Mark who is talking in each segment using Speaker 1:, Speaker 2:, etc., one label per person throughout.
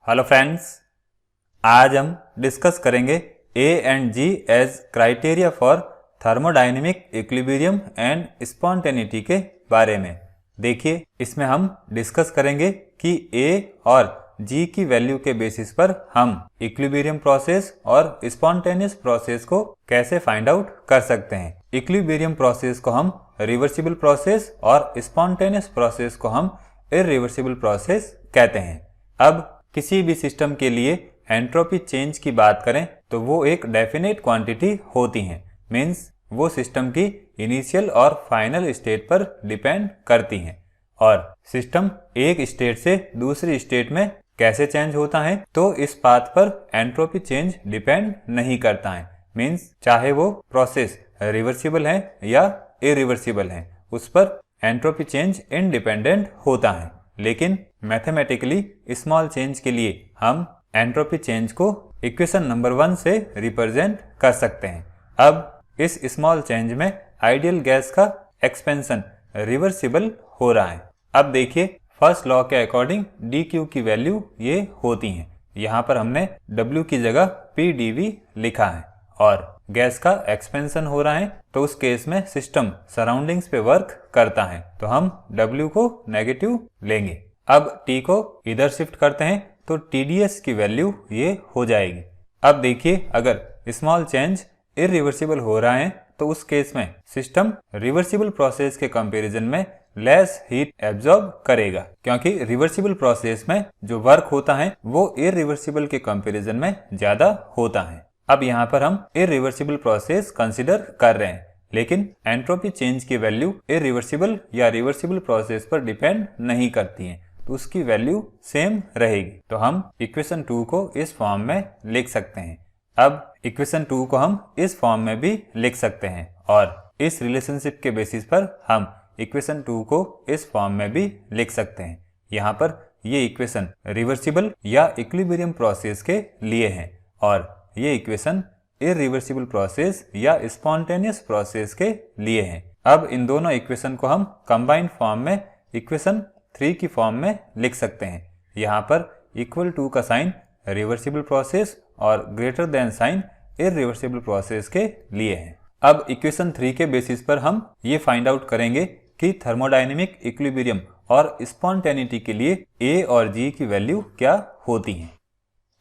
Speaker 1: Hello friends, आज हम discuss करेंगे A and G as criteria for thermodynamic equilibrium and spontaneity के बारे में। देखिए, इसमें हम डिस्कस करेंगे कि ए और जी की वैल्यू के बेसिस पर हम इक्विलिब्रियम प्रोसेस और स्पॉन्टेनियस प्रोसेस को कैसे फाइंड आउट कर सकते हैं। इक्विलिब्रियम प्रोसेस को हम रिवर्सिबल प्रोसेस और स्पॉन्टेनियस प्रोसेस को हम इरिवर्सिबल प्रोसेस कहते हैं। अब किसी भी सिस्टम के लिए एंट्रोपी चेंज की बात करें तो वो एक डेफिनेट क्वांटिटी होती हैं। मींस वो सिस्टम की इनिशियल और फाइनल स्टेट पर डिपेंड करती हैं। और सिस्टम एक स्टेट से दूसरी स्टेट में कैसे चेंज होता है तो इस बात पर एंट्रोपी चेंज डिपेंड नहीं करता है। मींस चाहे वो प्रोसेस रिवर्सिबल है या इरिवर्सिबल है, उस पर एंट्रोपी चेंज इंडिपेंडेंट होता है। लेकिन मैथमेटिकली स्मॉल चेंज के लिए हम एंट्रोपी चेंज को इक्वेशन नंबर 1 से रिप्रेजेंट कर सकते हैं। अब इस स्मॉल चेंज में आइडियल गैस का एक्सपेंशन रिवर्सिबल हो रहा है। अब देखिए, फर्स्ट लॉ के अकॉर्डिंग डी क्यू की वैल्यू ये होती है। यहाँ पर हमने डब्ल्यू की जगह पी डी वी लिखा है और गैस का एक्सपेंशन हो रहा है तो उस केस में सिस्टम सराउंडिंग्स पे वर्क करता है तो हम W को नेगेटिव लेंगे। अब T को इधर शिफ्ट करते हैं तो TDS की वैल्यू ये हो जाएगी। अब देखिए, अगर स्मॉल चेंज इरिवर्सिबल हो रहा है तो उस केस में सिस्टम रिवर्सिबल प्रोसेस के कंपैरिजन में लेस हीट एब्जॉर्ब करेगा, क्योंकि रिवर्सिबल प्रोसेस में जो वर्क होता है वो इरिवर्सिबल के कंपैरिजन में ज्यादा होता है। अब यहाँ पर हम इरिवर्सिबल प्रोसेस कंसिडर कर रहे हैं, लेकिन एंट्रोपी चेंज की वैल्यू इरिवर्सिबल या रिवर्सिबल प्रोसेस पर डिपेंड नहीं करती है तो उसकी वैल्यू सेम रहेगी। तो हम इक्वेशन 2 को इस फॉर्म में लिख सकते हैं। अब इक्वेशन 2 को हम इस फॉर्म में भी लिख सकते हैं और इस रिलेशनशिप के बेसिस पर हम इक्वेशन 2 को इस फॉर्म में भी लिख सकते हैं। यहाँ पर ये इक्वेशन रिवर्सिबल या इक्विलिब्रियम प्रोसेस के लिए है और ये इक्वेशन इरिवर्सिबल प्रोसेस या स्पॉन्टेनियस प्रोसेस के लिए है। अब इन दोनों इक्वेशन को हम कंबाइंड फॉर्म में इक्वेशन 3 की फॉर्म में लिख सकते हैं। यहाँ पर इक्वल टू का साइन रिवर्सिबल प्रोसेस और greater than sign irreversible process के लिए है। अब इक्वेशन 3 के बेसिस पर हम ये फाइंड आउट करेंगे कि थर्मोडायनेमिक इक्विलिब्रियम और स्पॉन्टेनिटी के लिए ए और जी की वैल्यू क्या होती है।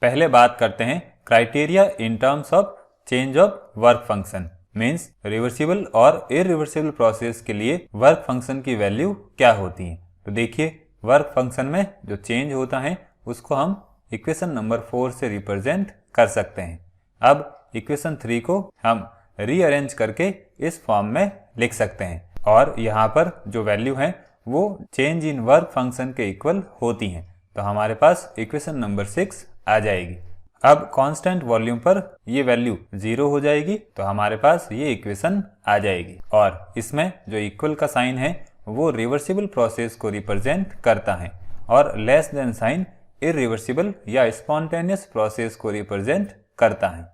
Speaker 1: पहले बात करते हैं criteria in terms of change of work function. Means reversible और इरिवर्सिबल प्रोसेस के लिए वर्क फंक्शन की वैल्यू क्या होती है। तो देखिए, वर्क फंक्शन में जो चेंज होता है उसको हम इक्वेशन नंबर 4 से रिप्रेजेंट कर सकते हैं। अब इक्वेशन 3 को हम रीअरेंज करके इस फॉर्म में लिख सकते हैं और यहाँ पर जो वैल्यू है वो चेंज इन वर्क फंक्शन के इक्वल होती हैं। तो हमारे पास इक्वेशन नंबर 6 आ जाएगी। अब कांस्टेंट वॉल्यूम पर ये वैल्यू 0 हो जाएगी तो हमारे पास ये इक्वेशन आ जाएगी और इसमें जो इक्वल का साइन है वो रिवर्सिबल प्रोसेस को रिप्रेजेंट करता है और लेस देन साइन इरिवर्सिबल या स्पॉन्टेनियस प्रोसेस को रिप्रेजेंट करता है।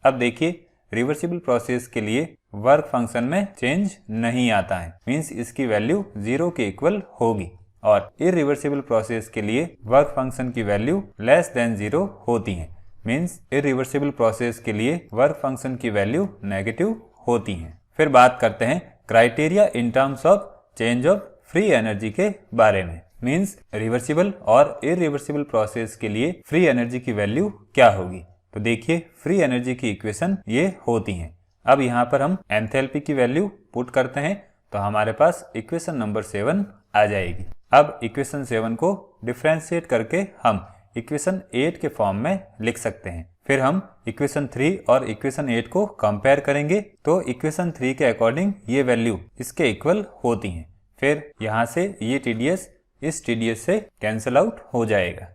Speaker 1: अब देखिए, रिवर्सिबल प्रोसेस के लिए वर्क फंक्शन में चेंज नहीं आता है, मींस इसकी वैल्यू 0 के इक्वल होगी और इरिवर्सिबल प्रोसेस के लिए वर्क फंक्शन की वैल्यू लेस देन 0 होती है। मींस इरिवर्सिबल प्रोसेस के लिए वर्क फंक्शन की वैल्यू नेगेटिव होती है। फिर बात करते हैं criteria in terms of change of free energy के बारे में। मींस रिवर्सिबल और इरिवर्सिबल प्रोसेस के लिए फ्री एनर्जी की वैल्यू क्या होगी। तो देखिए, फ्री एनर्जी की इक्वेशन ये होती है। अब यहाँ पर हम एंथैल्पी की वैल्यू पुट करते हैं तो हमारे पास इक्वेशन नंबर 7 आ जाएगी। अब इक्वेशन 7 को डिफ्रेंशिएट करके हम इक्वेशन 8 के फॉर्म में लिख सकते हैं। फिर हम इक्वेशन 3 और इक्वेशन 8 को कंपेयर करेंगे तो इक्वेशन 3 के अकॉर्डिंग ये वैल्यू इसके इक्वल होती हैं। फिर यहाँ से ये TDS इस TDS से कैंसिल आउट हो जाएगा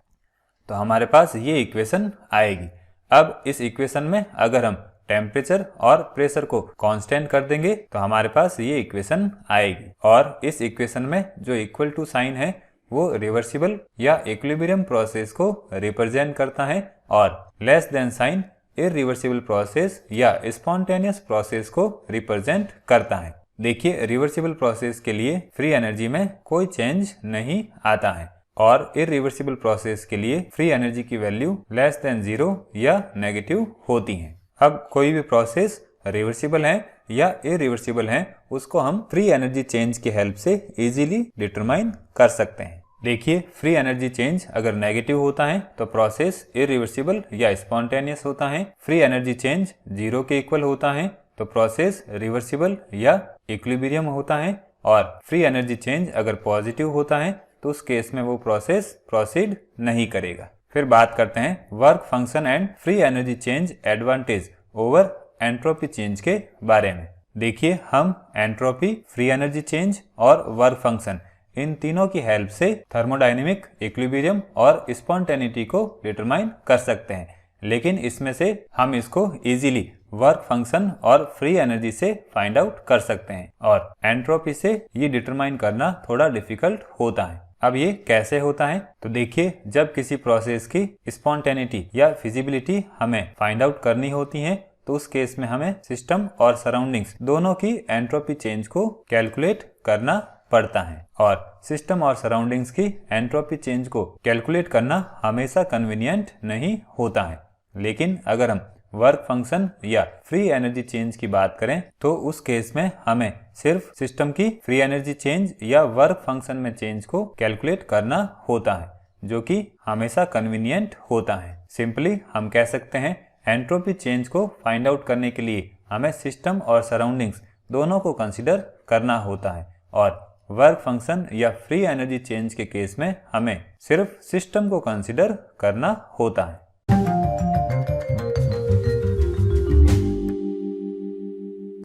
Speaker 1: तो हमारे पास ये इक्वेशन आएगी। अब इस इक्वेशन में अगर हम टेम्परेचर और प्रेशर को कांस्टेंट कर देंगे तो हमारे पास ये इक्वेशन आएगी और इस इक्वेशन में जो इक्वल टू साइन है वो रिवर्सिबल या इक्विलिब्रियम प्रोसेस को रिप्रेजेंट करता है और less than sign irreversible process या स्पॉन्टेनियस प्रोसेस को रिप्रेजेंट करता है। देखिए, रिवर्सिबल प्रोसेस के लिए फ्री एनर्जी में कोई चेंज नहीं आता है और इरिवर्सिबल प्रोसेस के लिए फ्री एनर्जी की वैल्यू लेस देन 0 या नेगेटिव होती हैं। अब कोई भी प्रोसेस रिवर्सिबल है या इरिवर्सिबल है, उसको हम फ्री एनर्जी चेंज की हेल्प से इजीली डिटरमाइन कर सकते हैं। देखिए, फ्री एनर्जी चेंज अगर नेगेटिव होता है तो प्रोसेस इरिवर्सिबल या स्पॉन्टेनियस होता है। फ्री एनर्जी चेंज 0 के इक्वल होता है तो प्रोसेस रिवर्सिबल या इक्विलिब्रियम होता है। और फ्री एनर्जी चेंज अगर पॉजिटिव होता है तो उस केस में वो प्रोसेस प्रोसीड नहीं करेगा। फिर बात करते हैं work function and free energy change advantage over entropy change के बारे में। देखिए, हम एंट्रोपी, फ्री एनर्जी चेंज और वर्क फंक्शन इन तीनों की हेल्प से थर्मोडायनेमिक इक्विलिब्रियम और स्पॉन्टेनिटी को डिटरमाइन कर सकते हैं, लेकिन इसमें से हम इसको इजीली वर्क फंक्शन और फ्री एनर्जी से फाइंड आउट कर सकते हैं और एंट्रोपी से ये डिटरमाइन करना थोड़ा डिफिकल्ट होता है। अब ये कैसे होता है? तो देखिए, जब किसी प्रोसेस की स्पॉन्टेनिटी या फिजिबिलिटी हमें फाइंड आउट करनी होती है तो उस केस में हमें सिस्टम और सराउंडिंग्स दोनों की एंट्रोपी चेंज को कैलकुलेट करना पड़ता है। और सिस्टम और सराउंडिंग्स की एंट्रोपी चेंज को कैलकुलेट करना हमेशा कन्वीनियंट नहीं होता है। लेकिन अगर हम वर्क फंक्शन या फ्री एनर्जी चेंज की बात करें तो उस केस में हमें सिर्फ सिस्टम की फ्री एनर्जी चेंज या वर्क फंक्शन में चेंज को कैलकुलेट करना होता है, जो कि हमेशा कन्वीनियंट होता है। सिंपली हम कह सकते हैं एंट्रोपी चेंज को फाइंड आउट करने के लिए हमें सिस्टम और सराउंडिंग्स दोनों को कंसीडर करना होता है और वर्क फंक्शन या फ्री एनर्जी चेंज के केस में हमें सिर्फ सिस्टम को कंसीडर करना होता है।